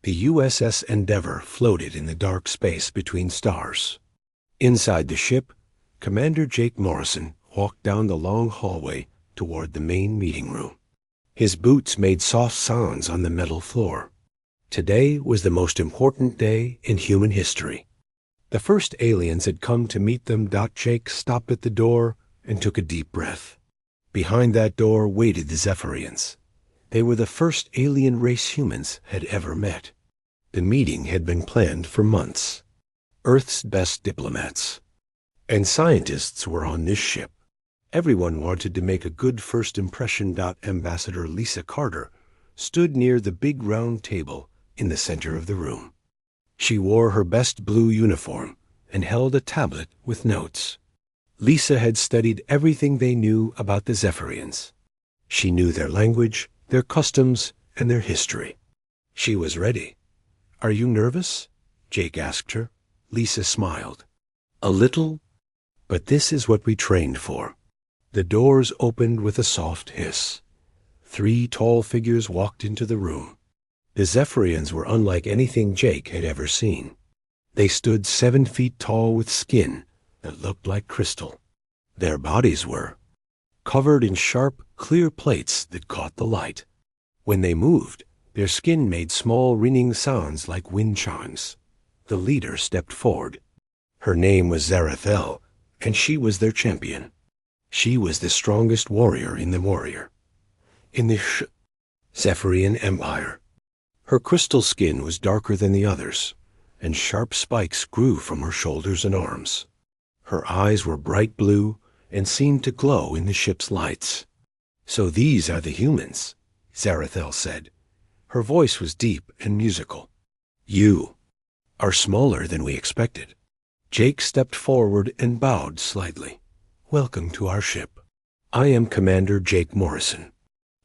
The USS Endeavour floated in the dark space between stars. Inside the ship, Commander Jake Morrison walked down the long hallway toward the main meeting room. His boots made soft sounds on the metal floor. Today was the most important day in human history. The first aliens had come to meet them. Jake stopped at the door and took a deep breath. Behind that door waited the Zephyrians. They were the first alien race humans had ever met. The meeting had been planned for months. Earth's best diplomats and scientists were on this ship. Everyone wanted to make a good first impression. Ambassador Lisa Carter stood near the big round table in the center of the room. She wore her best blue uniform and held a tablet with notes. Lisa had studied everything they knew about the Zephyrians. She knew their language, their customs, and their history. She was ready. "Are you nervous?" Jake asked her. Lisa smiled. "A little, but this is what we trained for." The doors opened with a soft hiss. 3 tall figures walked into the room. The Zephyrians were unlike anything Jake had ever seen. They stood 7 feet tall with skin that looked like crystal. Their bodies were covered in sharp, clear plates that caught the light. When they moved, their skin made small ringing sounds like wind chimes. The leader stepped forward. Her name was Zarathel, and she was their champion. She was the strongest warrior in the Zephyrian Empire. Her crystal skin was darker than the others, and sharp spikes grew from her shoulders and arms. Her eyes were bright blue and seemed to glow in the ship's lights. "So these are the humans," Zarathel said. Her voice was deep and musical. "You are smaller than we expected." Jake stepped forward and bowed slightly. "Welcome to our ship. I am Commander Jake Morrison.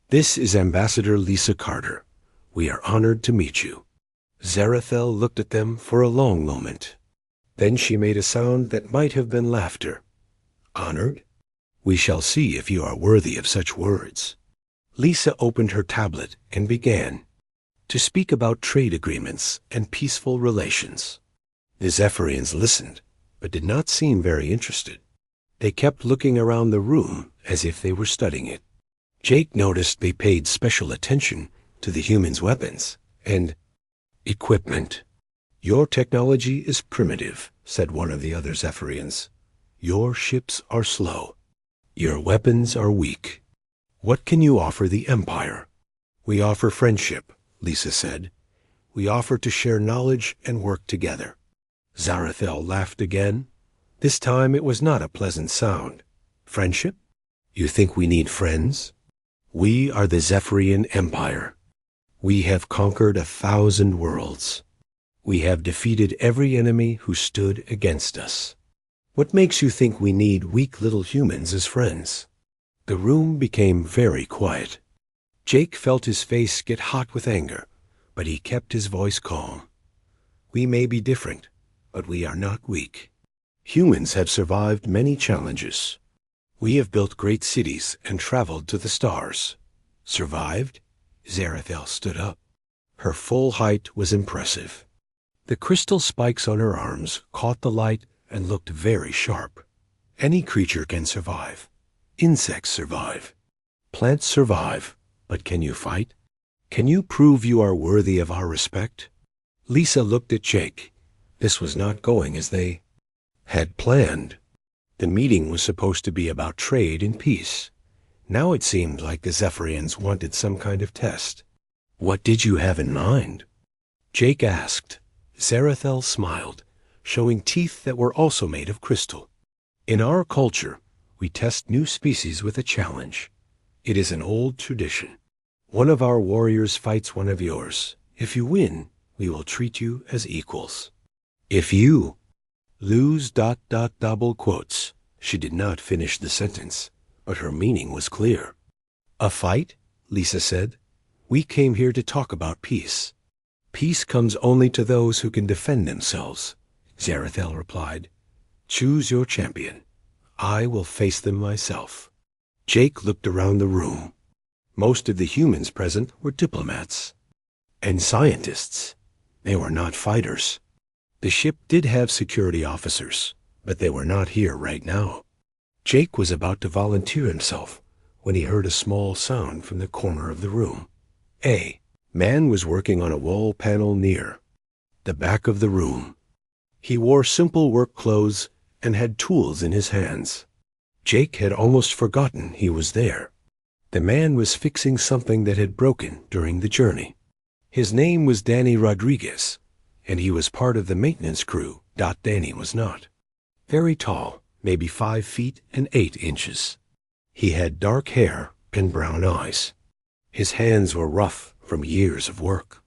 This is Ambassador Lisa Carter. We are honored to meet you." Zarathel looked at them for a long moment. Then she made a sound that might have been laughter. "Honored? We shall see if you are worthy of such words." Lisa opened her tablet and began to speak about trade agreements and peaceful relations. The Zephyrians listened, but did not seem very interested. They kept looking around the room as if they were studying it. Jake noticed they paid special attention to the humans' weapons and equipment. "Your technology is primitive," said one of the other Zephyrians. "Your ships are slow. Your weapons are weak. What can you offer the Empire?" "We offer friendship," Lisa said. "We offer to share knowledge and work together." Zarathel laughed again. This time it was not a pleasant sound. "Friendship? You think we need friends? We are the Zephyrian Empire. We have conquered 1,000 worlds. We have defeated every enemy who stood against us. What makes you think we need weak little humans as friends?" The room became very quiet. Jake felt his face get hot with anger, but he kept his voice calm. "We may be different, but we are not weak. Humans have survived many challenges. We have built great cities and traveled to the stars." "Survived?" Zarathel stood up. Her full height was impressive. The crystal spikes on her arms caught the light and looked very sharp. "Any creature can survive. Insects survive. Plants survive. But can you fight? Can you prove you are worthy of our respect?" Lisa looked at Jake. This was not going as they had planned. The meeting was supposed to be about trade and peace. Now it seemed like the Zephyrians wanted some kind of test. "What did you have in mind?" Jake asked. Zarathel smiled, showing teeth that were also made of crystal. "In our culture, we test new species with a challenge. It is an old tradition. One of our warriors fights one of yours. If you win, we will treat you as equals. If you lose ... double quotes. She did not finish the sentence, but her meaning was clear. "A fight?" Lisa said. "We came here to talk about peace." "Peace comes only to those who can defend themselves," Zarathel replied. "Choose your champion. I will face them myself." Jake looked around the room. Most of the humans present were diplomats and scientists. They were not fighters. The ship did have security officers, but they were not here right now. Jake was about to volunteer himself when he heard a small sound from the corner of the room. A man was working on a wall panel near the back of the room. He wore simple work clothes and had tools in his hands. Jake had almost forgotten he was there. The man was fixing something that had broken during the journey. His name was Danny Rodriguez, and he was part of the maintenance crew. Danny was not. Very tall, maybe 5 feet and 8 inches. He had dark hair and brown eyes. His hands were rough from years of work.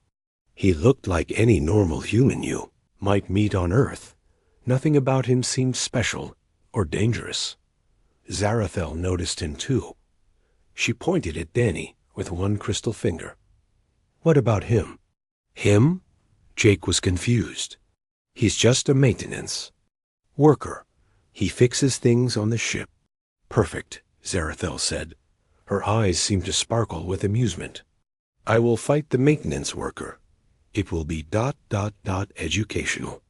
He looked like any normal human you might meet on Earth. Nothing about him seemed special or dangerous. Zarathel noticed him too. She pointed at Danny with one crystal finger. What about him? Him? Jake was confused. He's just a maintenance worker. He fixes things on the ship. Perfect, Zarathel said. Her eyes seemed to sparkle with amusement. I will fight the maintenance worker. It will be ... educational.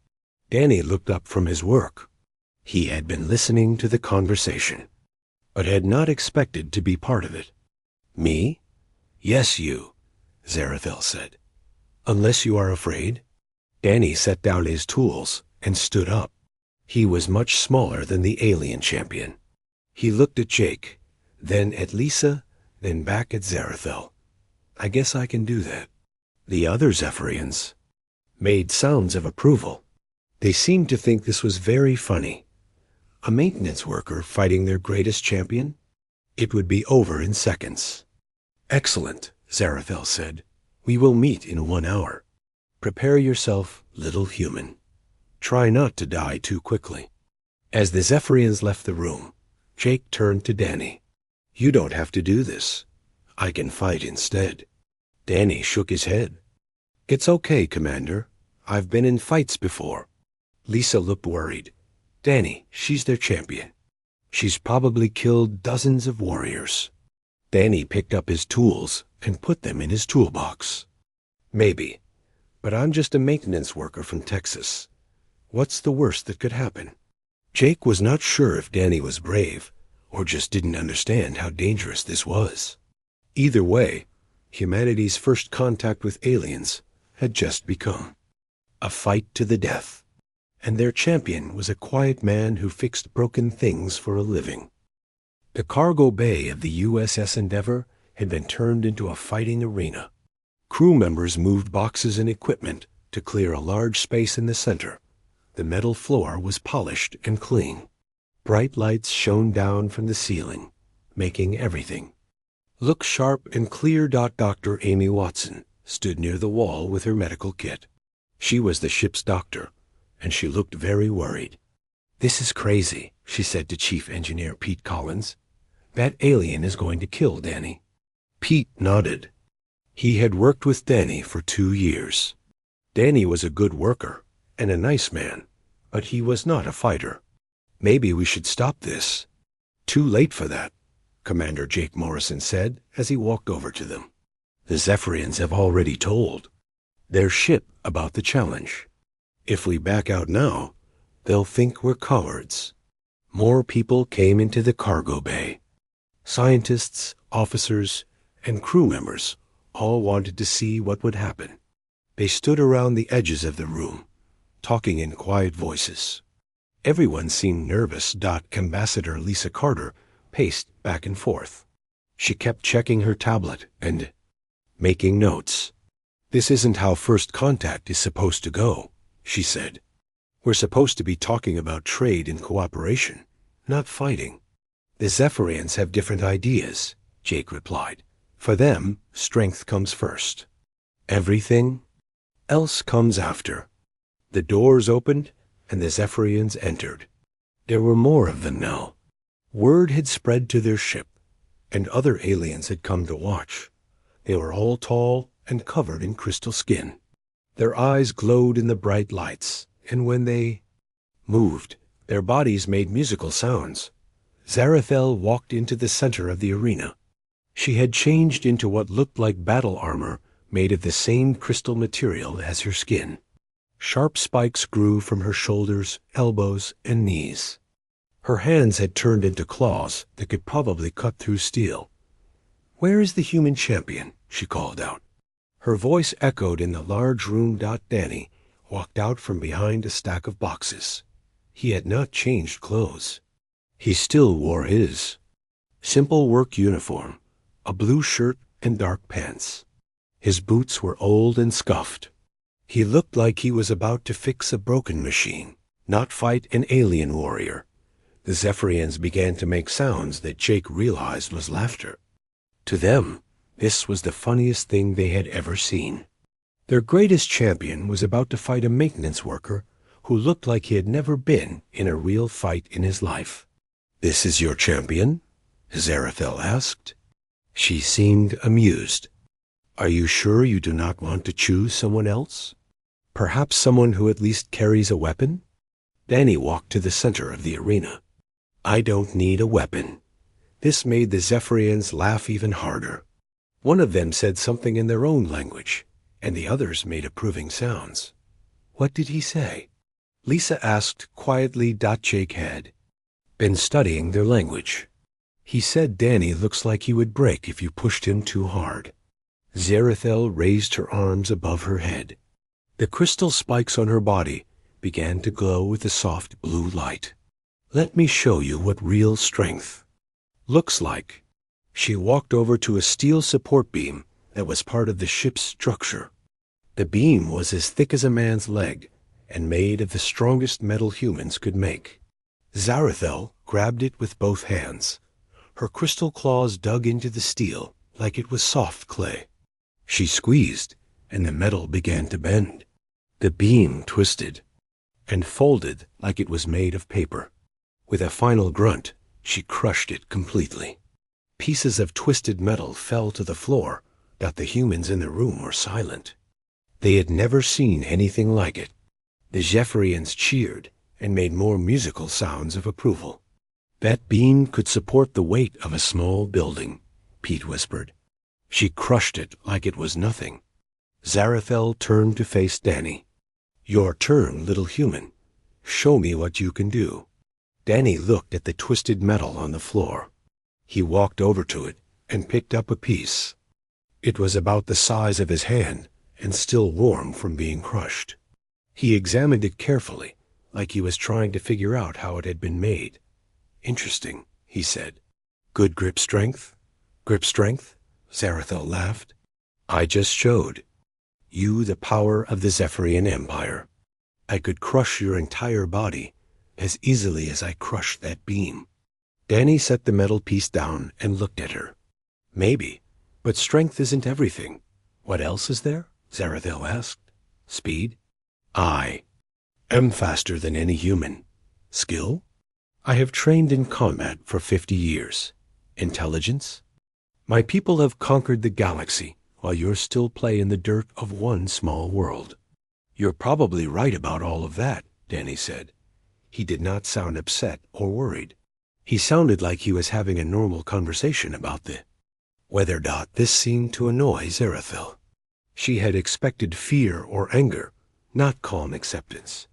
Danny looked up from his work. He had been listening to the conversation, but had not expected to be part of it. Me? Yes, you, Zarathel said. Unless you are afraid. Danny set down his tools and stood up. He was much smaller than the alien champion. He looked at Jake, then at Lisa, then back at Zarathel. I guess I can do that. The other Zephyrians made sounds of approval. They seemed to think this was very funny. A maintenance worker fighting their greatest champion? It would be over in seconds. Excellent, Zarathel said. We will meet in 1 hour. Prepare yourself, little human. Try not to die too quickly. As the Zephyrians left the room, Jake turned to Danny. You don't have to do this. I can fight instead. Danny shook his head. It's okay, Commander. I've been in fights before. Lisa looked worried. Danny, she's their champion. She's probably killed dozens of warriors. Danny picked up his tools and put them in his toolbox. Maybe, but I'm just a maintenance worker from Texas. What's the worst that could happen? Jake was not sure if Danny was brave or just didn't understand how dangerous this was. Either way, humanity's first contact with aliens had just begun. A fight to the death. And their champion was a quiet man who fixed broken things for a living. The cargo bay of the USS Endeavour had been turned into a fighting arena. Crew members moved boxes and equipment to clear a large space in the center. The metal floor was polished and clean. Bright lights shone down from the ceiling, making everything look sharp and clear. Dr. Amy Watson stood near the wall with her medical kit. She was the ship's doctor, and she looked very worried. This is crazy, she said to Chief Engineer Pete Collins. That alien is going to kill Danny. Pete nodded. He had worked with Danny for 2 years. Danny was a good worker and a nice man, but he was not a fighter. Maybe we should stop this. Too late for that, Commander Jake Morrison said as he walked over to them. The Zephyrians have already told their ship about the challenge. If we back out now, they'll think we're cowards. More people came into the cargo bay. Scientists, officers, and crew members all wanted to see what would happen. They stood around the edges of the room, talking in quiet voices. Everyone seemed nervous. Ambassador Lisa Carter paced back and forth. She kept checking her tablet and making notes. This isn't how first contact is supposed to go, she said. We're supposed to be talking about trade and cooperation, not fighting. The Zephyrians have different ideas, Jake replied. For them, strength comes first. Everything else comes after. The doors opened, and the Zephyrians entered. There were more of them now. Word had spread to their ship, and other aliens had come to watch. They were all tall and covered in crystal skin. Their eyes glowed in the bright lights, and when they moved, their bodies made musical sounds. Zarathel walked into the center of the arena. She had changed into what looked like battle armor made of the same crystal material as her skin. Sharp spikes grew from her shoulders, elbows, and knees. Her hands had turned into claws that could probably cut through steel. "Where is the human champion?" she called out. Her voice echoed in the large room. Danny walked out from behind a stack of boxes. He had not changed clothes. He still wore his simple work uniform, a blue shirt and dark pants. His boots were old and scuffed. He looked like he was about to fix a broken machine, not fight an alien warrior. The Zephyrians began to make sounds that Jake realized was laughter. To them, this was the funniest thing they had ever seen. Their greatest champion was about to fight a maintenance worker who looked like he had never been in a real fight in his life. "This is your champion?" Aziraphale asked. She seemed amused. "Are you sure you do not want to choose someone else? Perhaps someone who at least carries a weapon?" Danny walked to the center of the arena. "I don't need a weapon." This made the Zephyrians laugh even harder. One of them said something in their own language, and the others made approving sounds. "What did he say?" Lisa asked quietly. Jake had been studying their language. "He said Danny looks like he would break if you pushed him too hard." Aziraphale raised her arms above her head. The crystal spikes on her body began to glow with a soft blue light. "Let me show you what real strength looks like." She walked over to a steel support beam that was part of the ship's structure. The beam was as thick as a man's leg and made of the strongest metal humans could make. Aziraphale grabbed it with both hands. Her crystal claws dug into the steel like it was soft clay. She squeezed, and the metal began to bend. The beam twisted and folded like it was made of paper. With a final grunt, she crushed it completely. Pieces of twisted metal fell to the floor, but the humans in the room were silent. They had never seen anything like it. The Zephyrians cheered and made more musical sounds of approval. "That beam could support the weight of a small building," Pete whispered. She crushed it like it was nothing. Aziraphale turned to face Danny. "Your turn, little human. Show me what you can do." Danny looked at the twisted metal on the floor. He walked over to it and picked up a piece. It was about the size of his hand and still warm from being crushed. He examined it carefully, like he was trying to figure out how it had been made. "Interesting," he said. "Good grip strength?" "Grip strength?" Aziraphale laughed. "I just showed you the power of the Zephyrian Empire. I could crush your entire body as easily as I crushed that beam." Danny set the metal piece down and looked at her. "Maybe, but strength isn't everything. What else is there?" Aziraphale asked. "Speed?" "I am faster than any human." "Skill?" "I have trained in combat for 50 years. "Intelligence?" "My people have conquered the galaxy while you still play in the dirt of one small world." "You're probably right about all of that," Danny said. He did not sound upset or worried. He sounded like he was having a normal conversation about the weather. This seemed to annoy Aziraphale. She had expected fear or anger, not calm acceptance.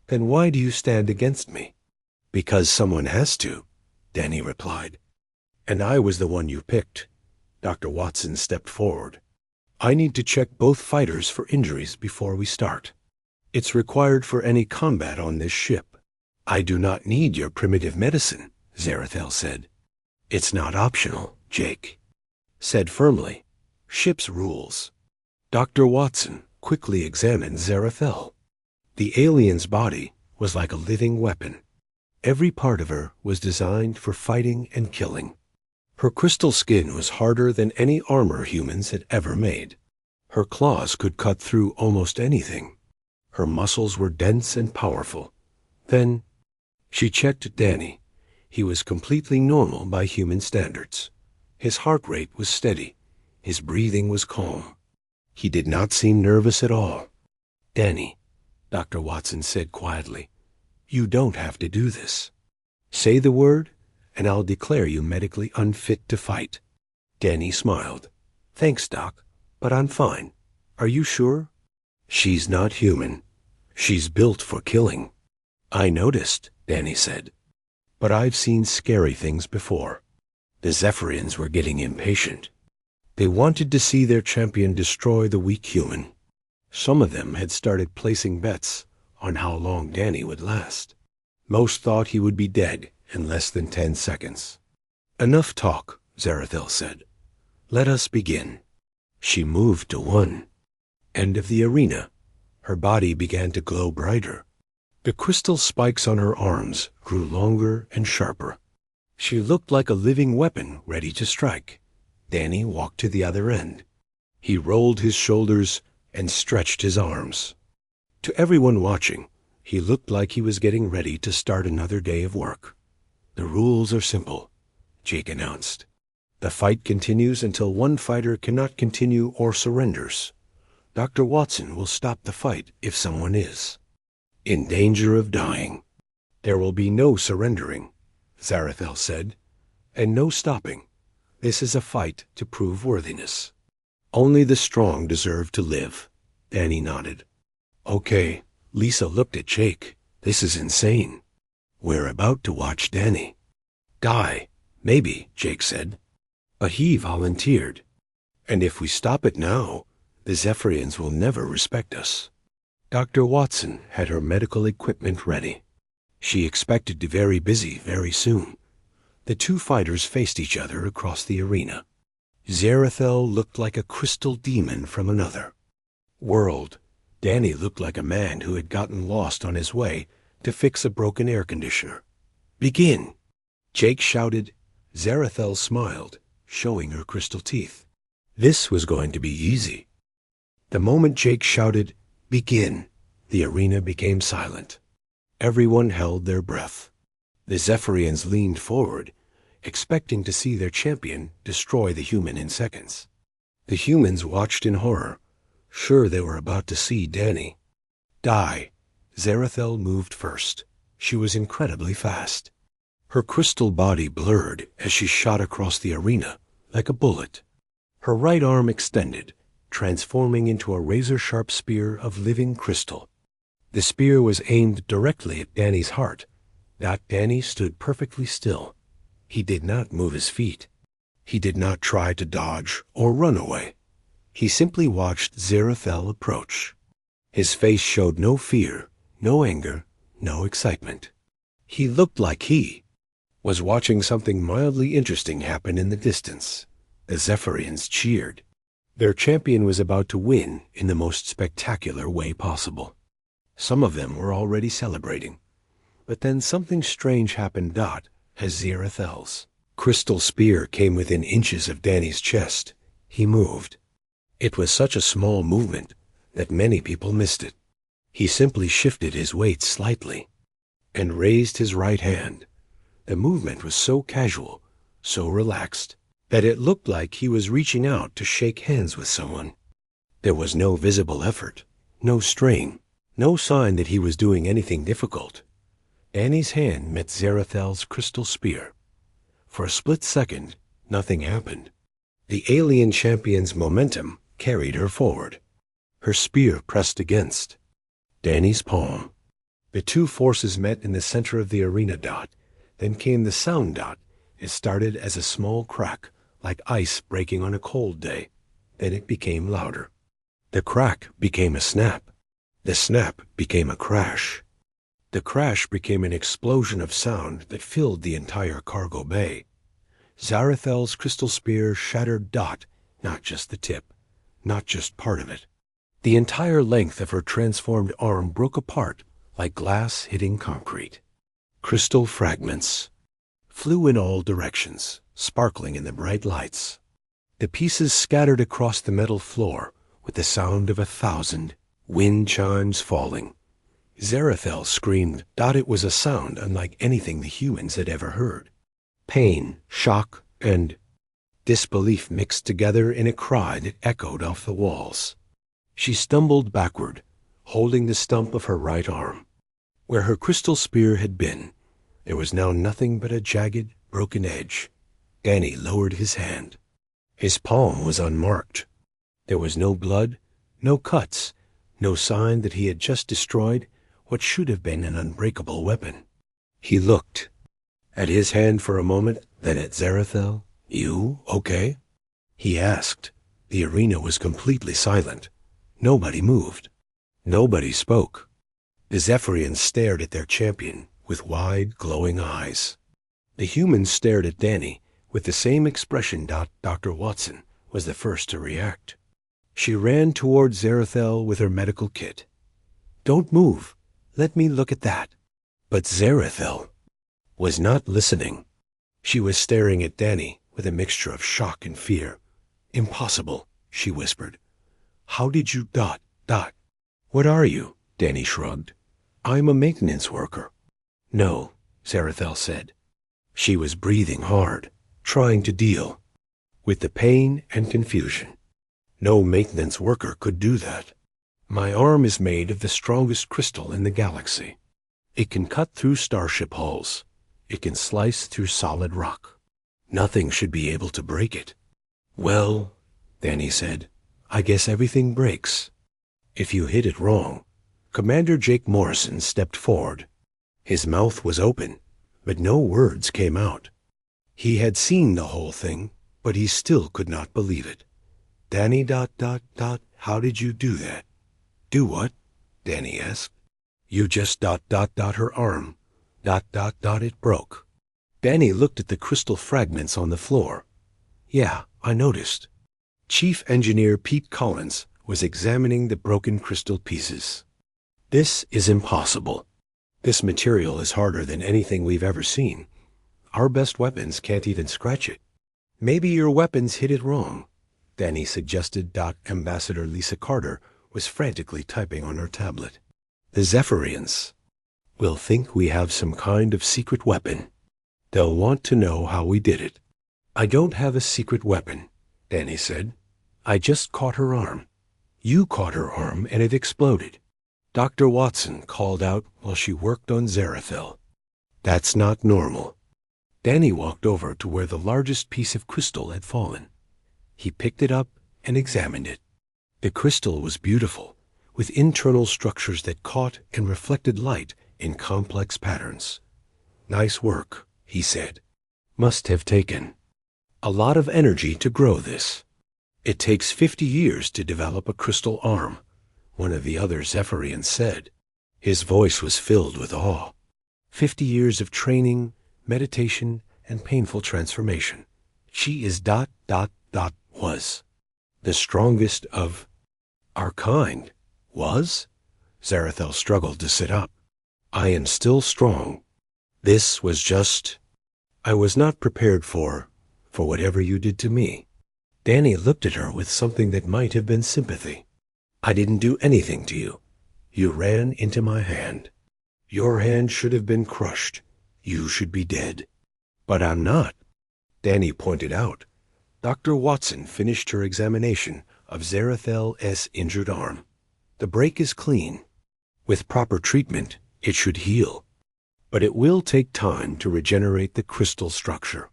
"Then why do you stand against me?" "Because someone has to," Danny replied. "And I was the one you picked." Dr. Watson stepped forward. "I need to check both fighters for injuries before we start. It's required for any combat on this ship." "I do not need your primitive medicine," Aziraphale said. "It's not optional," Jake said firmly. "Ship's rules." Dr. Watson quickly examined Aziraphale. The alien's body was like a living weapon. Every part of her was designed for fighting and killing. Her crystal skin was harder than any armor humans had ever made. Her claws could cut through almost anything. Her muscles were dense and powerful. Then she checked Danny. He was completely normal by human standards. His heart rate was steady. His breathing was calm. He did not seem nervous at all. "Danny," Dr. Watson said quietly, "you don't have to do this. Say the word, and I'll declare you medically unfit to fight." Danny smiled. "Thanks, Doc, but I'm fine." Are you sure? She's not human. She's built for killing. I noticed, Danny said. But I've seen scary things before. The Zephyrians were getting impatient. They wanted to see their champion destroy the weak human. Some of them had started placing bets on how long Danny would last. Most thought he would be dead in less than 10 seconds. Enough talk, Zarathel said. Let us begin. She moved to one end of the arena. Her body began to glow brighter. The crystal spikes on her arms grew longer and sharper. She looked like a living weapon ready to strike. Danny walked to the other end. He rolled his shoulders and stretched his arms. To everyone watching, he looked like he was getting ready to start another day of work. The rules are simple, Jake announced. The fight continues until one fighter cannot continue or surrenders. Dr. Watson will stop the fight if someone is in danger of dying. There will be no surrendering, Zarathel said, and no stopping. This is a fight to prove worthiness. Only the strong deserve to live. Danny nodded. Okay, Lisa looked at Jake. This is insane. We're about to watch Danny die. Maybe, Jake said. But he volunteered. And if we stop it now, the Zephyrians will never respect us. Dr. Watson had her medical equipment ready. She expected to be very busy very soon. The two fighters faced each other across the arena. Zarathel looked like a crystal demon from another world. Danny looked like a man who had gotten lost on his way to fix a broken air conditioner. Begin! Jake shouted. Zarathel smiled, showing her crystal teeth. This was going to be easy. The moment Jake shouted, "Begin," the arena became silent. Everyone held their breath. The Zephyrians leaned forward, expecting to see their champion destroy the human in seconds. The humans watched in horror, sure they were about to see Danny die. Zarathel moved first. She was incredibly fast. Her crystal body blurred as she shot across the arena like a bullet. Her right arm extended, transforming into a razor-sharp spear of living crystal. The spear was aimed directly at Danny's heart. Danny stood perfectly still. He did not move his feet. He did not try to dodge or run away. He simply watched Zarathel approach. His face showed no fear, no anger, no excitement. He looked like he was watching something mildly interesting happen in the distance. The Zephyrians cheered. Their champion was about to win in the most spectacular way possible. Some of them were already celebrating. But then something strange happened. As Zarathel's crystal spear came within inches of Danny's chest, he moved. It was such a small movement that many people missed it. He simply shifted his weight slightly and raised his right hand. The movement was so casual, so relaxed, that it looked like he was reaching out to shake hands with someone. There was no visible effort, no strain, no sign that he was doing anything difficult. Danny's hand met Zarathel's crystal spear. For a split second, nothing happened. The alien champion's momentum carried her forward. Her spear pressed against Danny's palm. The two forces met in the center of the arena. Then came the sound. It started as a small crack, like ice breaking on a cold day. Then it became louder. The crack became a snap. The snap became a crash. The crash became an explosion of sound that filled the entire cargo bay. Zarathel's crystal spear shattered. Not just the tip, not just part of it. The entire length of her transformed arm broke apart like glass hitting concrete. Crystal fragments flew in all directions, sparkling in the bright lights. The pieces scattered across the metal floor with the sound of 1,000 wind chimes falling. Zarathel screamed. It was a sound unlike anything the humans had ever heard. Pain, shock, and disbelief mixed together in a cry that echoed off the walls. She stumbled backward, holding the stump of her right arm. Where her crystal spear had been, there was now nothing but a jagged, broken edge. Danny lowered his hand. His palm was unmarked. There was no blood, No cuts, no sign that he had just destroyed what should have been an unbreakable weapon. He looked at his hand for a moment, then at Zarathel. "You okay?" he asked. The arena was completely silent. Nobody moved. Nobody spoke. The Zephyrians stared at their champion with wide, glowing eyes. The humans stared at Danny with the same expression. Dr. Watson was the first to react. She ran toward Zarathel with her medical kit. "Don't move. Let me look at that." But Zarathel was not listening. She was staring at Danny with a mixture of shock and fear. "Impossible," she whispered. "How did you dot? What are you?" Danny shrugged. "I'm a maintenance worker." "No," Zarathel said. She was breathing hard, trying to deal with the pain and confusion. "No maintenance worker could do that. My arm is made of the strongest crystal in the galaxy. It can cut through starship hulls. It can slice through solid rock. Nothing should be able to break it." "Well," Danny said, "I guess everything breaks if you hit it wrong." Commander Jake Morrison stepped forward. His mouth was open, but no words came out. He had seen the whole thing, but he still could not believe it. "Danny, how did you do that?" "Do what?" Danny asked. "You just her arm. It broke." Danny looked at the crystal fragments on the floor. "Yeah, I noticed." Chief Engineer Pete Collins was examining the broken crystal pieces. "This is impossible. This material is harder than anything we've ever seen. Our best weapons can't even scratch it." "Maybe your weapons hit it wrong," Danny suggested. Ambassador Lisa Carter was frantically typing on her tablet. "The Zephyrians will think we have some kind of secret weapon. They'll want to know how we did it." "I don't have a secret weapon," Danny said. "I just caught her arm." "You caught her arm and it exploded," Dr. Watson called out while she worked on Zarathel. "That's not normal." Danny walked over to where the largest piece of crystal had fallen. He picked it up and examined it. The crystal was beautiful, with internal structures that caught and reflected light in complex patterns. "Nice work," he said. "Must have taken a lot of energy to grow this." "It takes 50 years to develop a crystal arm," one of the other Zephyrians said. His voice was filled with awe. 50 years of training, meditation, and painful transformation. She is was the strongest of our kind. Was? Zarathel struggled to sit up. "I am still strong. This was just... I was not prepared for whatever you did to me." Danny looked at her with something that might have been sympathy. "I didn't do anything to you. You ran into my hand. Your hand should have been crushed. You should be dead." "But I'm not," Danny pointed out. Dr. Watson finished her examination of Zarathel's injured arm. "The break is clean. With proper treatment, it should heal. But it will take time to regenerate the crystal structure."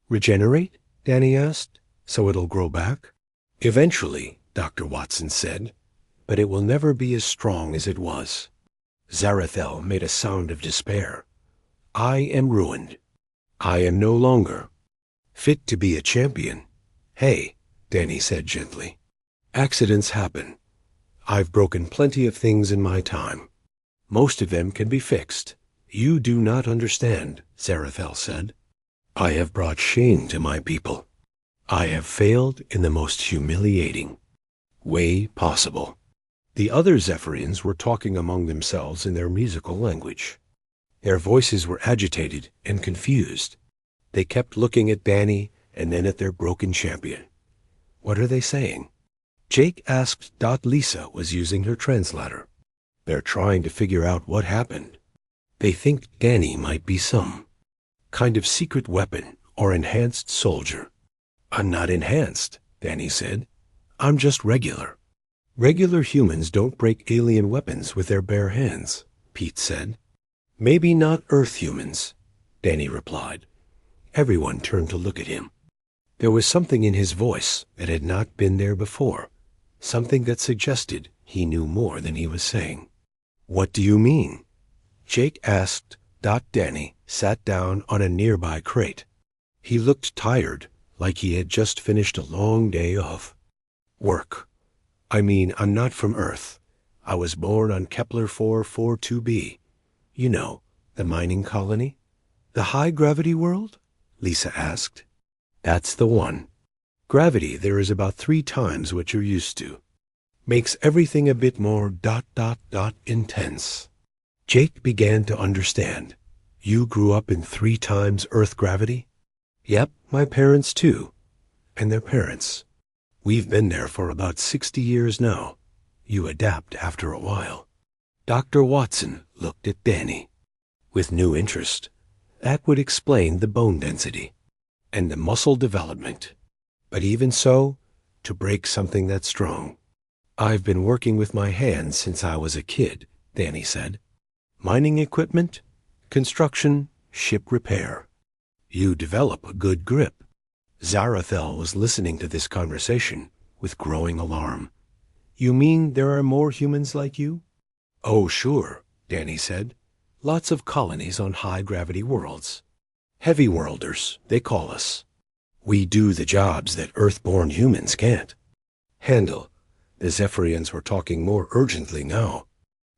"Regenerate?" Danny asked. "So it'll grow back?" "Eventually," Dr. Watson said, "but it will never be as strong as it was." Zarathel made a sound of despair. "I am ruined. I am no longer fit to be a champion." "Hey," Danny said gently. "Accidents happen. I've broken plenty of things in my time. Most of them can be fixed." "You do not understand," Zarathel said. "I have brought shame to my people. I have failed in the most humiliating way possible." The other Zephyrians were talking among themselves in their musical language. Their voices were agitated and confused. They kept looking at Danny and then at their broken champion. "What are they saying?" Jake asked. Lisa was using her translator. "They're trying to figure out what happened. They think Danny might be some kind of secret weapon or enhanced soldier." "I'm not enhanced," Danny said. "I'm just regular." "Regular humans don't break alien weapons with their bare hands," Pete said. "Maybe not Earth humans," Danny replied. Everyone turned to look at him. There was something in his voice that had not been there before, something that suggested he knew more than he was saying. "What do you mean?" Jake asked. Danny sat down on a nearby crate. He looked tired, like he had just finished a long day of work. "I mean, I'm not from Earth. I was born on Kepler 442b. You know, the mining colony." "The high-gravity world?" Lisa asked. "That's the one. Gravity there is about 3 times what you're used to. Makes everything a bit more ... intense." Jake began to understand. "You grew up in 3 times Earth gravity?" "Yep, my parents too. And their parents. We've been there for about 60 years now. You adapt after a while." Dr. Watson looked at Danny with new interest. That would explain the bone density and the muscle development. But even so, to break something that strong. "I've been working with my hands since I was a kid," Danny said. "Mining equipment, construction, ship repair. You develop a good grip." Zarathel was listening to this conversation with growing alarm. "You mean there are more humans like you?" "Oh, sure," Danny said. "Lots of colonies on high-gravity worlds. Heavy worlders, they call us. We do the jobs that Earth-born humans can't handle." The Zephyrians were talking more urgently now.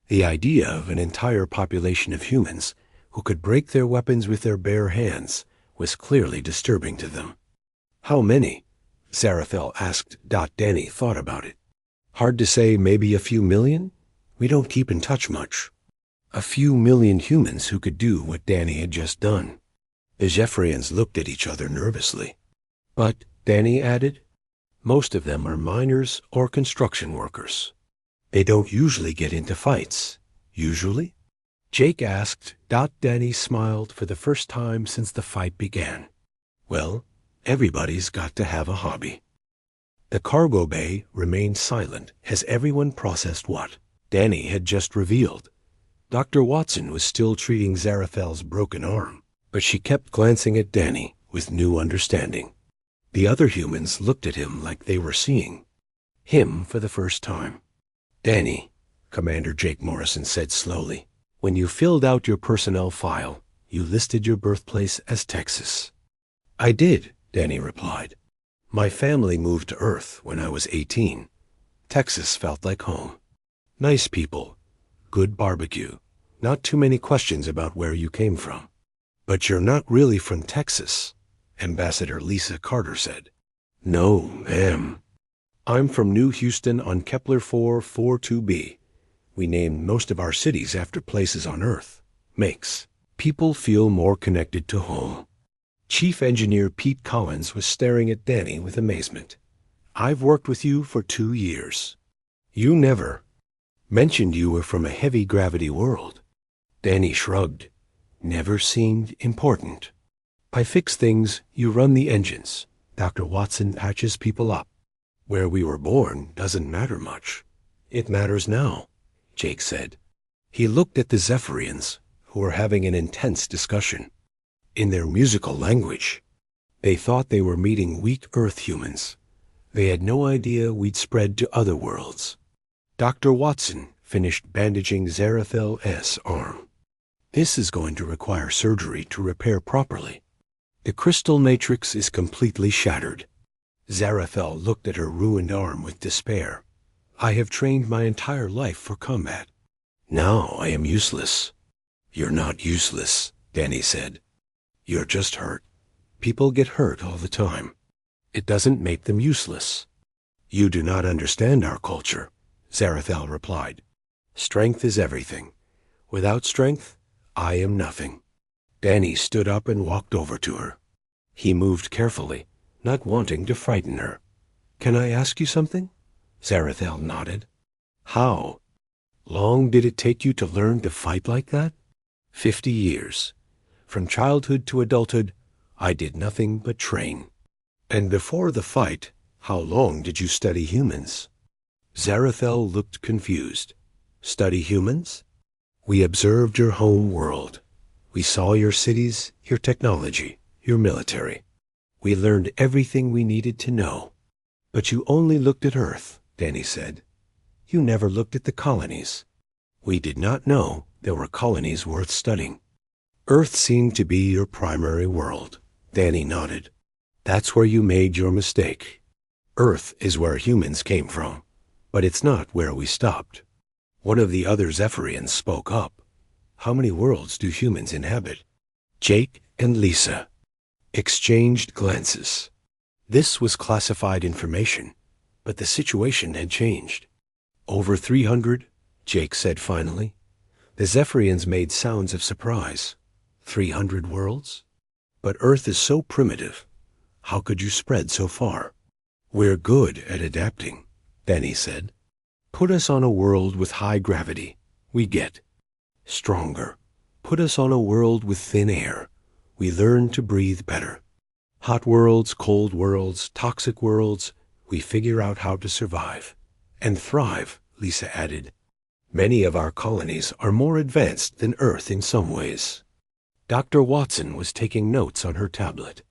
The idea of an entire population of humans who could break their weapons with their bare hands was clearly disturbing to them. "How many?" Zarathel asked. Danny thought about it. "Hard to say, maybe a few million? We don't keep in touch much." A few million humans who could do what Danny had just done. The Zephyrians looked at each other nervously. "But," Danny added, "most of them are miners or construction workers. They don't usually get into fights." "Usually?" Jake asked. Danny smiled for the first time since the fight began. "Well, everybody's got to have a hobby." The cargo bay remained silent as everyone processed what Danny had just revealed. Dr. Watson was still treating Zarathel's broken arm, but she kept glancing at Danny with new understanding. The other humans looked at him like they were seeing him for the first time. "Danny," Commander Jake Morrison said slowly, "when you filled out your personnel file, you listed your birthplace as Texas." "I did," Danny replied. "My family moved to Earth when I was 18. Texas felt like home. Nice people, good barbecue, not too many questions about where you came from." "But you're not really from Texas," Ambassador Lisa Carter said. "No, ma'am. I'm from New Houston on Kepler 442b. We named most of our cities after places on Earth. Makes people feel more connected to home." Chief Engineer Pete Collins was staring at Danny with amazement. "I've worked with you for 2 years. You never mentioned you were from a heavy-gravity world." Danny shrugged. "Never seemed important. I fix things, you run the engines. Dr. Watson patches people up. Where we were born doesn't matter much. It matters now," Jake said. He looked at the Zephyrians, who were having an intense discussion. In their musical language, they thought they were meeting weak Earth humans. They had no idea we'd spread to other worlds. Dr. Watson finished bandaging Zarathel's arm. "This is going to require surgery to repair properly. The crystal matrix is completely shattered." Zarathel looked at her ruined arm with despair. "I have trained my entire life for combat. Now I am useless." "You're not useless," Danny said. "You're just hurt. People get hurt all the time. It doesn't make them useless." "You do not understand our culture," Zarathel replied. "Strength is everything. Without strength, I am nothing." Danny stood up and walked over to her. He moved carefully, not wanting to frighten her. "Can I ask you something?" Zarathel nodded. "How long did it take you to learn to fight like that?" 50 years. From childhood to adulthood, I did nothing but train." "And before the fight, how long did you study humans?" Zarathel looked confused. "Study humans? We observed your home world. We saw your cities, your technology, your military. We learned everything we needed to know. But you only looked at Earth, Danny said. You never looked at the colonies. We did not know there were colonies worth studying. Earth seemed to be your primary world. Danny nodded. That's where you made your mistake. Earth is where humans came from, but it's not where we stopped. One of the other Zephyrians spoke up. How many worlds do humans inhabit? Jake and Lisa exchanged glances. This was classified information, but the situation had changed. Over 300, Jake said finally. The Zephyrians made sounds of surprise. 300 worlds? But Earth is so primitive. How could you spread so far? We're good at adapting, Danny said. Put us on a world with high gravity. We get stronger. Put us on a world with thin air. We learn to breathe better. Hot worlds, cold worlds, toxic worlds. We figure out how to survive. And thrive, Lisa added. Many of our colonies are more advanced than Earth in some ways. Dr. Watson was taking notes on her tablet.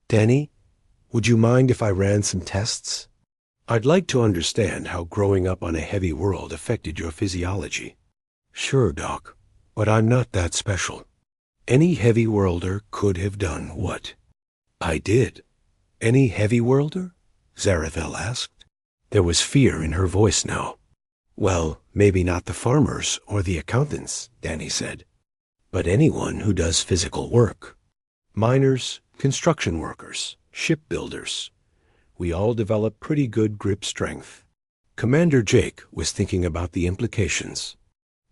Danny, would you mind if I ran some tests? I'd like to understand how growing up on a heavy world affected your physiology. Sure, Doc, but I'm not that special. Any heavy worlder could have done what I did. Any heavy worlder? Zarathiel asked. There was fear in her voice now. Well, maybe not the farmers or the accountants, Danny said, but anyone who does physical work. Miners, construction workers, shipbuilders. We all develop pretty good grip strength. Commander Jake was thinking about the implications.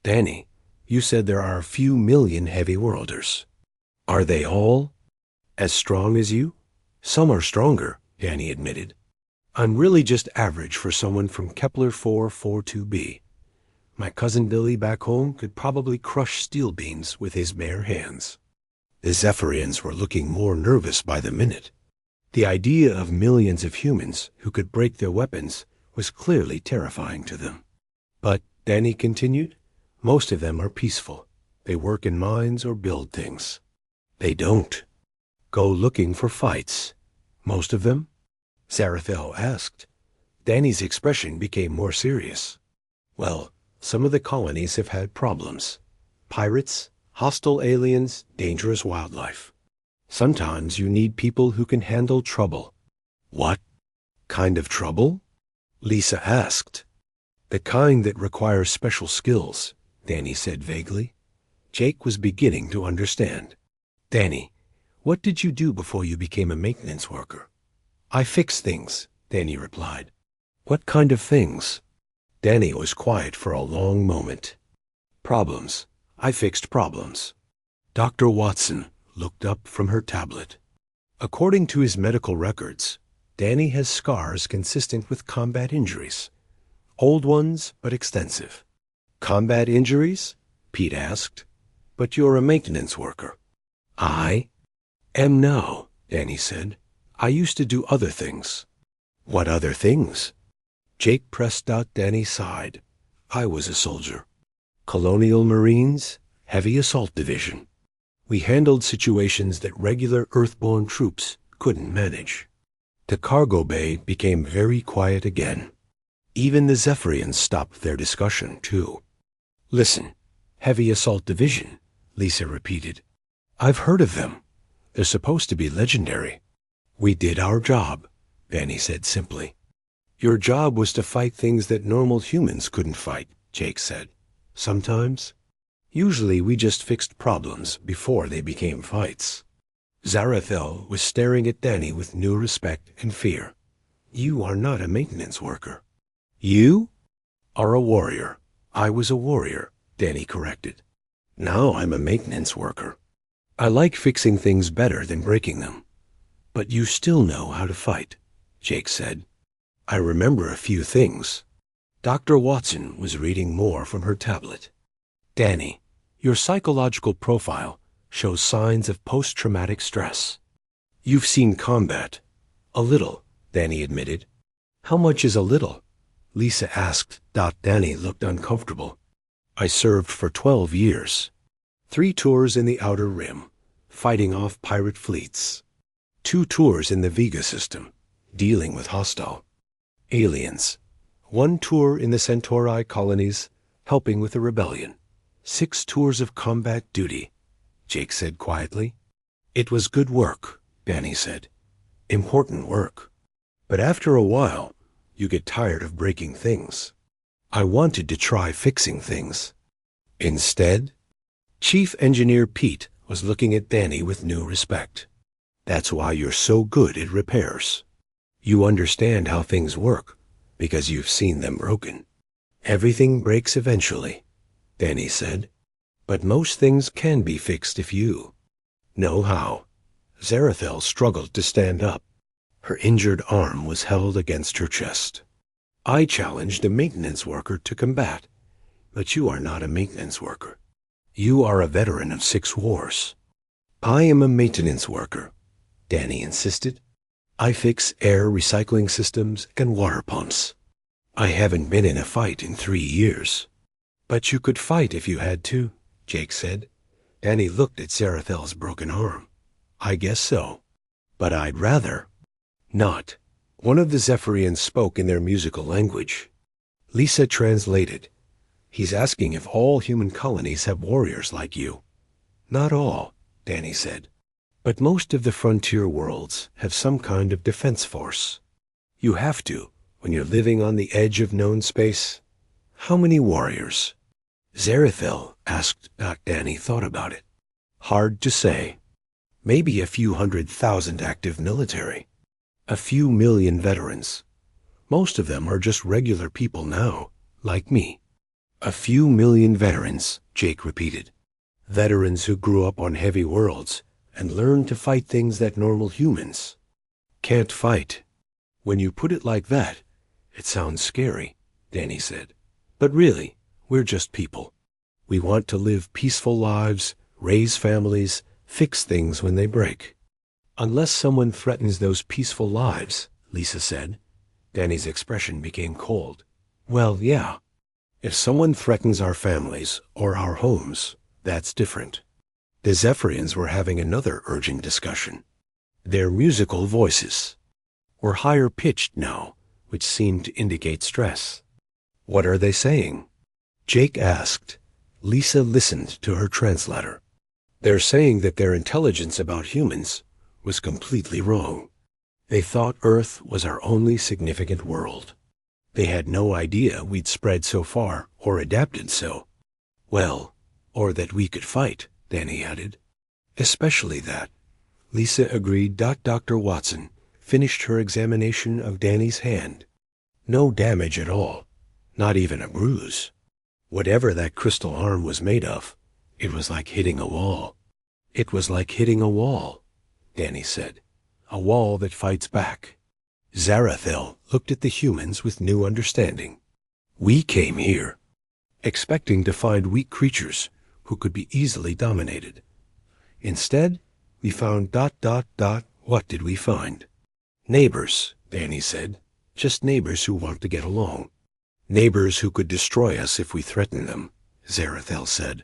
Danny, you said there are a few million heavy worlders. Are they all as strong as you? Some are stronger, Danny admitted. I'm really just average for someone from Kepler 442b. My cousin Billy back home could probably crush steel beams with his bare hands. The Zephyrians were looking more nervous by the minute. The idea of millions of humans who could break their weapons was clearly terrifying to them. But, Danny continued, most of them are peaceful. They work in mines or build things. They don't go looking for fights. Most of them? Zarathiel asked. Danny's expression became more serious. Well, some of the colonies have had problems. Pirates, hostile aliens, dangerous wildlife. Sometimes you need people who can handle trouble. What kind of trouble? Lisa asked. The kind that requires special skills, Danny said vaguely. Jake was beginning to understand. Danny, what did you do before you became a maintenance worker? I fix things, Danny replied. What kind of things? Danny was quiet for a long moment. Problems. I fixed problems. Dr. Watson looked up from her tablet. According to his medical records, Danny has scars consistent with combat injuries. Old ones, but extensive. Combat injuries? Pete asked. But you're a maintenance worker. I am now, Danny said. I used to do other things. What other things? Jake pressed out Danny's side. I was a soldier. Colonial Marines, Heavy Assault Division. We handled situations that regular Earthborn troops couldn't manage. The cargo bay became very quiet again. Even the Zephyrians stopped their discussion, too. Listen, Heavy Assault Division, Lisa repeated. I've heard of them. They're supposed to be legendary. We did our job, Danny said simply. Your job was to fight things that normal humans couldn't fight, Jake said. Sometimes. Usually we just fixed problems before they became fights. Zarathiel was staring at Danny with new respect and fear. You are not a maintenance worker. You are a warrior. I was a warrior, Danny corrected. Now I'm a maintenance worker. I like fixing things better than breaking them. But you still know how to fight, Jake said. I remember a few things. Dr. Watson was reading more from her tablet. Danny, your psychological profile shows signs of post-traumatic stress. You've seen combat. A little, Danny admitted. How much is a little? Lisa asked. Danny looked uncomfortable. I served for 12 years. 3 tours in the Outer Rim, fighting off pirate fleets. 2 tours in the Vega system, dealing with hostile aliens. 1 tour in the Centauri colonies, helping with a rebellion. 6 tours of combat duty, Jake said quietly. It was good work, Danny said. Important work. But after a while, you get tired of breaking things. I wanted to try fixing things. Instead, Chief Engineer Pete was looking at Danny with new respect. That's why you're so good at repairs. You understand how things work because you've seen them broken. Everything breaks eventually, Danny said. But most things can be fixed if you know how. Zarathel struggled to stand up. Her injured arm was held against her chest. I challenged a maintenance worker to combat, but you are not a maintenance worker. You are a veteran of 6 wars. I am a maintenance worker, Danny insisted. I fix air recycling systems and water pumps. I haven't been in a fight in 3 years. But you could fight if you had to, Jake said. Danny looked at Zarathel's broken arm. I guess so. But I'd rather not. One of the Zephyrians spoke in their musical language. Lisa translated. He's asking if all human colonies have warriors like you. Not all, Danny said. But most of the frontier worlds have some kind of defense force. You have to, when you're living on the edge of known space. How many warriors? Zarathel asked. Danny thought about it. Hard to say. Maybe a few 100,000 active military. A few million veterans. Most of them are just regular people now, like me. A few million veterans, Jake repeated. Veterans who grew up on heavy worlds and learned to fight things that normal humans can't fight. When you put it like that, it sounds scary, Danny said. But really, we're just people. We want to live peaceful lives, raise families, fix things when they break. Unless someone threatens those peaceful lives, Lisa said. Danny's expression became cold. Well, yeah. If someone threatens our families or our homes, that's different. The Zephyrians were having another urgent discussion. Their musical voices were higher pitched now, which seemed to indicate stress. What are they saying? Jake asked. Lisa listened to her translator. They're saying that their intelligence about humans was completely wrong. They thought Earth was our only significant world. They had no idea we'd spread so far or adapted so well, or that we could fight, Danny added. Especially that. Lisa agreed. Dr. Watson finished her examination of Danny's hand. No damage at all, not even a bruise. Whatever that crystal arm was made of, it was like hitting a wall. It was like hitting a wall, Danny said. A wall that fights back. Zarathel looked at the humans with new understanding. We came here, expecting to find weak creatures who could be easily dominated. Instead, we found ... What did we find? Neighbors, Danny said. Just neighbors who want to get along. Neighbors who could destroy us if we threatened them, Zarathel said.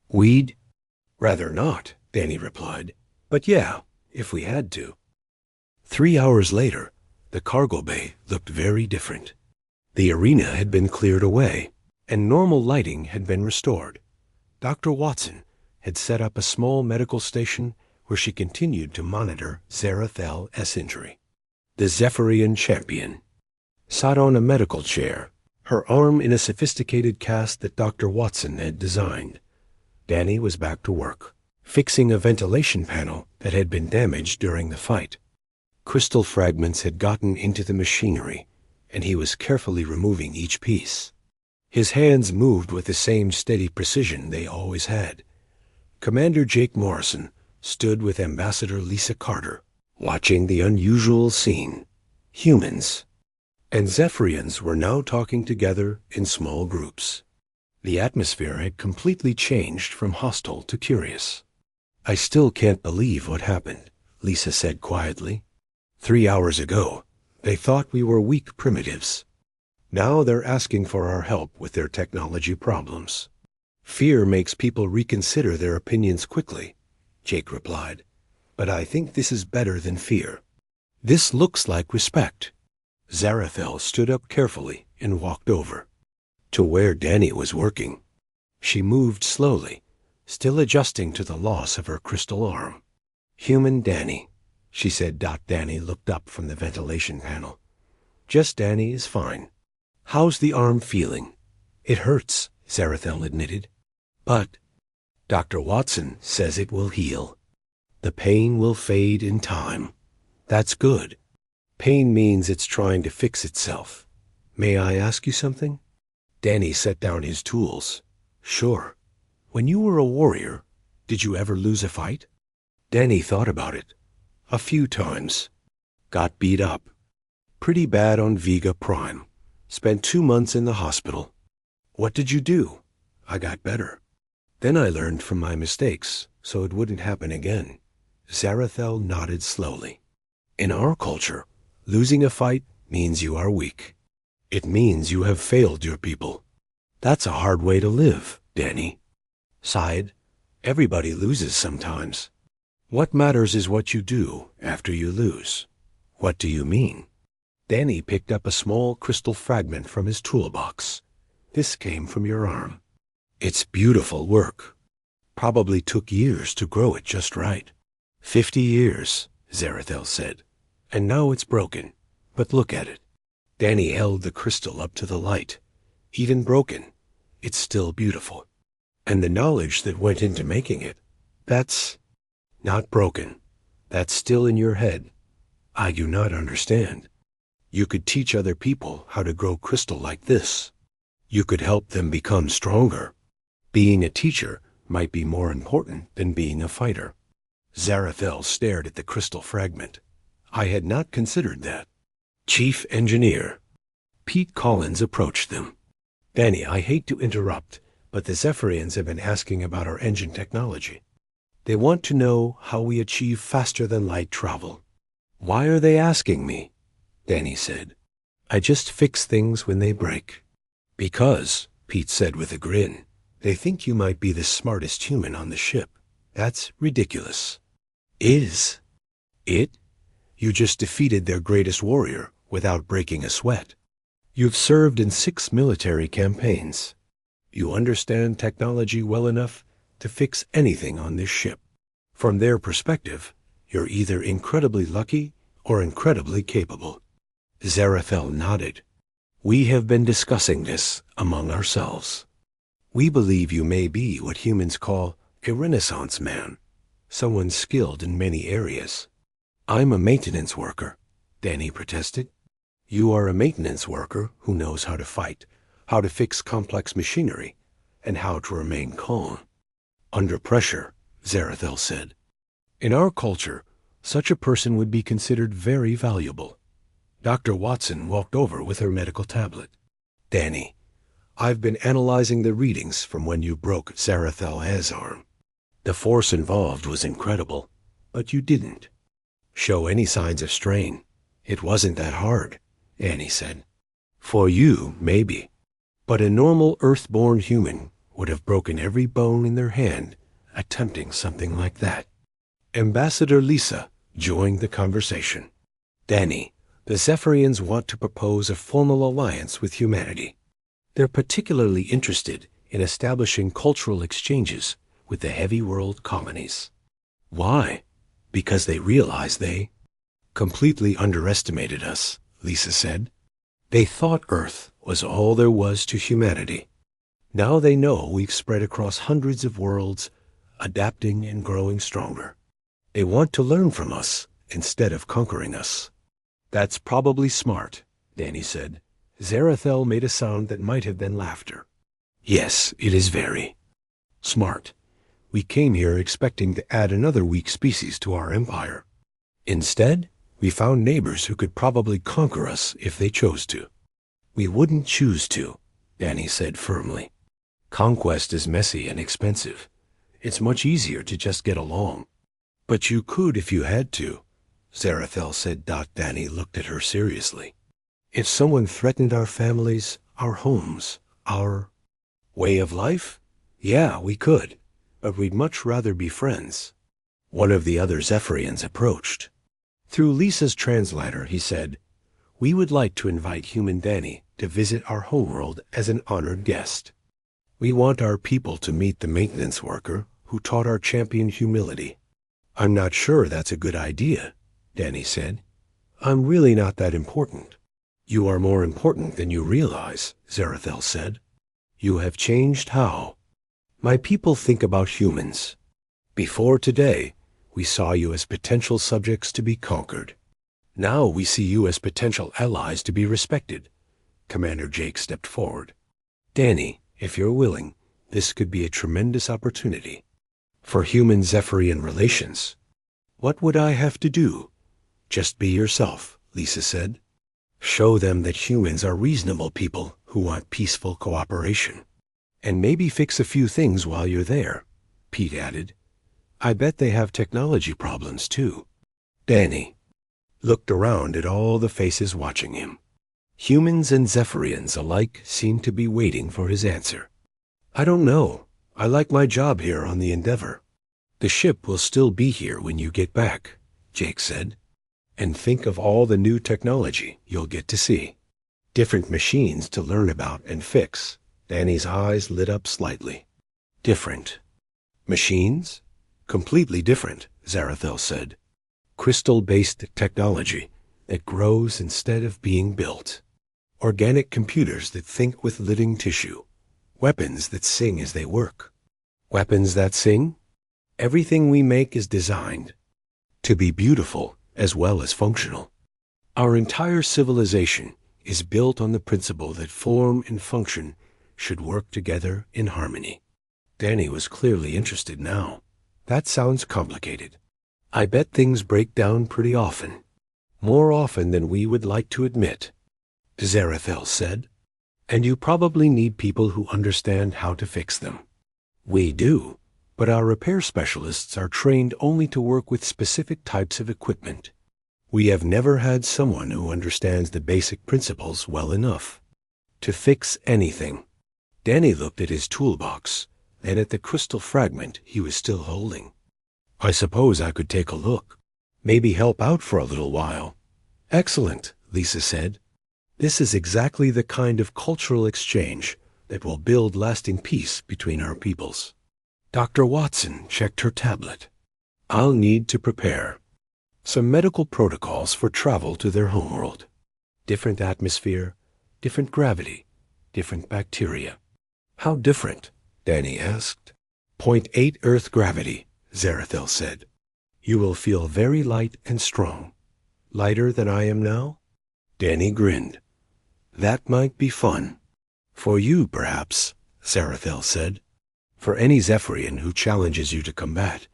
We'd rather not, Danny replied. But yeah, if we had to. 3 hours later, the cargo bay looked very different. The arena had been cleared away, and normal lighting had been restored. Dr. Watson had set up a small medical station where she continued to monitor Zarathel's injury. The Zephyrian champion sat on a medical chair, her arm in a sophisticated cast that Dr. Watson had designed. Danny was back to work, fixing a ventilation panel that had been damaged during the fight. Crystal fragments had gotten into the machinery, and he was carefully removing each piece. His hands moved with the same steady precision they always had. Commander Jake Morrison stood with Ambassador Lisa Carter, watching the unusual scene. Humans and Zephyrians were now talking together in small groups. The atmosphere had completely changed from hostile to curious. I still can't believe what happened, Lisa said quietly. 3 hours ago, they thought we were weak primitives. Now they're asking for our help with their technology problems. Fear makes people reconsider their opinions quickly, Jake replied. But I think this is better than fear. This looks like respect. Zarathel stood up carefully and walked over to where Danny was working. She moved slowly, still adjusting to the loss of her crystal arm. "Human Danny," she said. Danny looked up from the ventilation panel. "Just Danny is fine. How's the arm feeling?" "It hurts," Zarathel admitted. "But Dr. Watson says it will heal. The pain will fade in time." "That's good. Pain means it's trying to fix itself. May I ask you something?" Danny set down his tools. "Sure. When you were a warrior, did you ever lose a fight?" Danny thought about it. "A few times. Got beat up. Pretty bad on Vega Prime. Spent 2 months in the hospital." "What did you do?" "I got better. Then I learned from my mistakes, so it wouldn't happen again." Zarathel nodded slowly. "In our culture, losing a fight means you are weak. It means you have failed your people. That's a hard way to live," Danny sighed. "Everybody loses sometimes. What matters is what you do after you lose." "What do you mean?" Danny picked up a small crystal fragment from his toolbox. "This came from your arm. It's beautiful work. Probably took years to grow it just right." 50 years, Zarathel said. "And now it's broken. But look at it." Danny held the crystal up to the light. "Even broken, it's still beautiful. And the knowledge that went into making it, that's not broken. That's still in your head." "I do not understand." "You could teach other people how to grow crystal like this. You could help them become stronger. Being a teacher might be more important than being a fighter." Zarathel stared at the crystal fragment. "I had not considered that." Chief Engineer Pete Collins approached them. "Danny, I hate to interrupt, but the Zephyrians have been asking about our engine technology. They want to know how we achieve faster-than-light travel." "Why are they asking me?" Danny said. "I just fix things when they break." "Because," Pete said with a grin, "they think you might be the smartest human on the ship. That's ridiculous." "Is it? You just defeated their greatest warrior without breaking a sweat. You've served in 6 military campaigns. You understand technology well enough to fix anything on this ship. From their perspective, you're either incredibly lucky or incredibly capable." Zarathel nodded. "We have been discussing this among ourselves. We believe you may be what humans call a Renaissance man, someone skilled in many areas." "I'm a maintenance worker," Danny protested. "You are a maintenance worker who knows how to fight, how to fix complex machinery, and how to remain calm under pressure," Zarathel said. "In our culture, such a person would be considered very valuable." Dr. Watson walked over with her medical tablet. "Danny, I've been analyzing the readings from when you broke Zarathel's arm. The force involved was incredible, but you didn't show any signs of strain. It wasn't that hard," Annie said. "For you, maybe. But a normal Earth-born human would have broken every bone in their hand attempting something like that." Ambassador Lisa joined the conversation. "Danny, the Zephyrians want to propose a formal alliance with humanity. They're particularly interested in establishing cultural exchanges with the heavy world colonies." "Why?" "Because they realize they completely underestimated us," Lisa said. "They thought Earth was all there was to humanity. Now they know we've spread across hundreds of worlds, adapting and growing stronger. They want to learn from us instead of conquering us." "That's probably smart," Danny said. Zarathel made a sound that might have been laughter. "Yes, it is very smart. We came here expecting to add another weak species to our empire. Instead, we found neighbors who could probably conquer us if they chose to." "We wouldn't choose to," Danny said firmly. "Conquest is messy and expensive. It's much easier to just get along." "But you could if you had to," Zarathel said. Danny looked at her seriously. "If someone threatened our families, our homes, our way of life, yeah, we could. But we'd much rather be friends." One of the other Zephyrians approached. Through Lisa's translator, he said, We would like to invite human Danny to visit our homeworld as an honored guest. We want our people to meet the maintenance worker who taught our champion humility. I'm not sure that's a good idea, Danny said. I'm really not that important. You are more important than you realize, Zarathel said. You have changed how my people think about humans. Before today, we saw you as potential subjects to be conquered. Now we see you as potential allies to be respected. Commander Jake stepped forward. Danny, if you're willing, this could be a tremendous opportunity for human-Zephyrian relations. What would I have to do? Just be yourself, Lisa said. Show them that humans are reasonable people who want peaceful cooperation. And maybe fix a few things while you're there, Pete added. I bet they have technology problems, too. Danny looked around at all the faces watching him. Humans and Zephyrians alike seemed to be waiting for his answer. I don't know. I like my job here on the Endeavor. The ship will still be here when you get back, Jake said. And think of all the new technology you'll get to see. Different machines to learn about and fix. Danny's eyes lit up slightly. Different machines? Completely different, Zarathel said. Crystal-based technology that grows instead of being built. Organic computers that think with living tissue. Weapons that sing as they work. Weapons that sing? Everything we make is designed to be beautiful as well as functional. Our entire civilization is built on the principle that form and function should work together in harmony. Danny was clearly interested now. That sounds complicated. I bet things break down pretty often. More often than we would like to admit, Zarathel said. And you probably need people who understand how to fix them. We do, but our repair specialists are trained only to work with specific types of equipment. We have never had someone who understands the basic principles well enough to fix anything. Danny looked at his toolbox and at the crystal fragment he was still holding. I suppose I could take a look. Maybe help out for a little while. Excellent, Lisa said. This is exactly the kind of cultural exchange that will build lasting peace between our peoples. Dr. Watson checked her tablet. I'll need to prepare some medical protocols for travel to their homeworld. Different atmosphere, different gravity, different bacteria. How different? Danny asked. 0.8 Earth gravity, Zarathel said. You will feel very light and strong. Lighter than I am now? Danny grinned. That might be fun. For you, perhaps, Zarathel said. For any Zephyrian who challenges you to combat,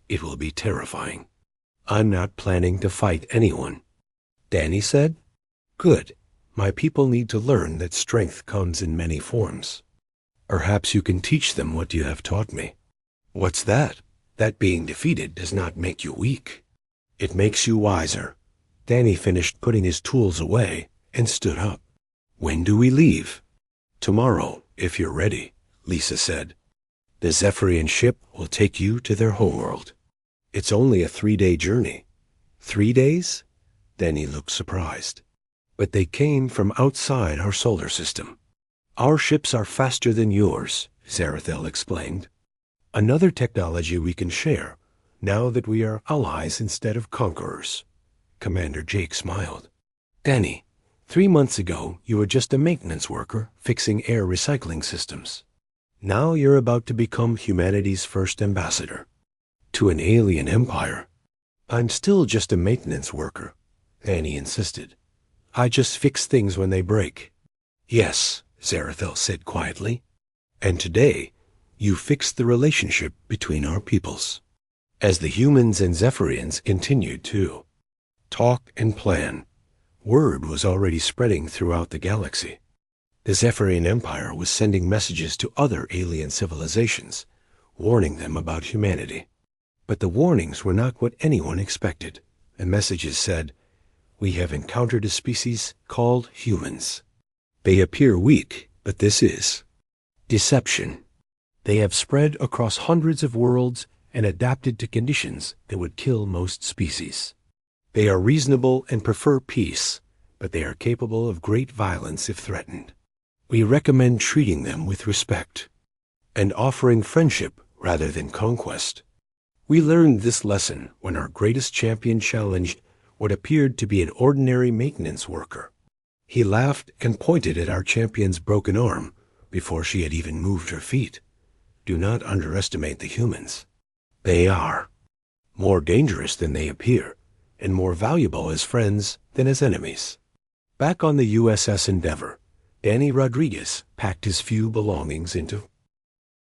it will be terrifying. I'm not planning to fight anyone. Danny said. Good. My people need to learn that strength comes in many forms. Perhaps you can teach them what you have taught me. What's that? That being defeated does not make you weak. It makes you wiser. Danny finished putting his tools away and stood up. When do we leave? Tomorrow, if you're ready, Lisa said. The Zephyrian ship will take you to their homeworld. It's only a 3-day journey. 3 days? Danny looked surprised. But they came from outside our solar system. Our ships are faster than yours, Zarathel explained. Another technology we can share, now that we are allies instead of conquerors. Commander Jake smiled. Danny, 3 months ago you were just a maintenance worker fixing air recycling systems. Now you're about to become humanity's first ambassador to an alien empire. I'm still just a maintenance worker, Danny insisted. I just fix things when they break. Yes, Zarathel said quietly. And today, you fixed the relationship between our peoples. As the humans and Zephyrians continued to talk and plan, word was already spreading throughout the galaxy. The Zephyrian Empire was sending messages to other alien civilizations, warning them about humanity. But the warnings were not what anyone expected. The messages said, "We have encountered a species called humans. They appear weak, but this is deception. They have spread across hundreds of worlds and adapted to conditions that would kill most species. They are reasonable and prefer peace, but they are capable of great violence if threatened. We recommend treating them with respect and offering friendship rather than conquest. We learned this lesson when our greatest champion challenged what appeared to be an ordinary maintenance worker. He laughed and pointed at our champion's broken arm before she had even moved her feet. Do not underestimate the humans. They are more dangerous than they appear, and more valuable as friends than as enemies. Back on the USS Endeavour, Danny Rodriguez packed his few belongings into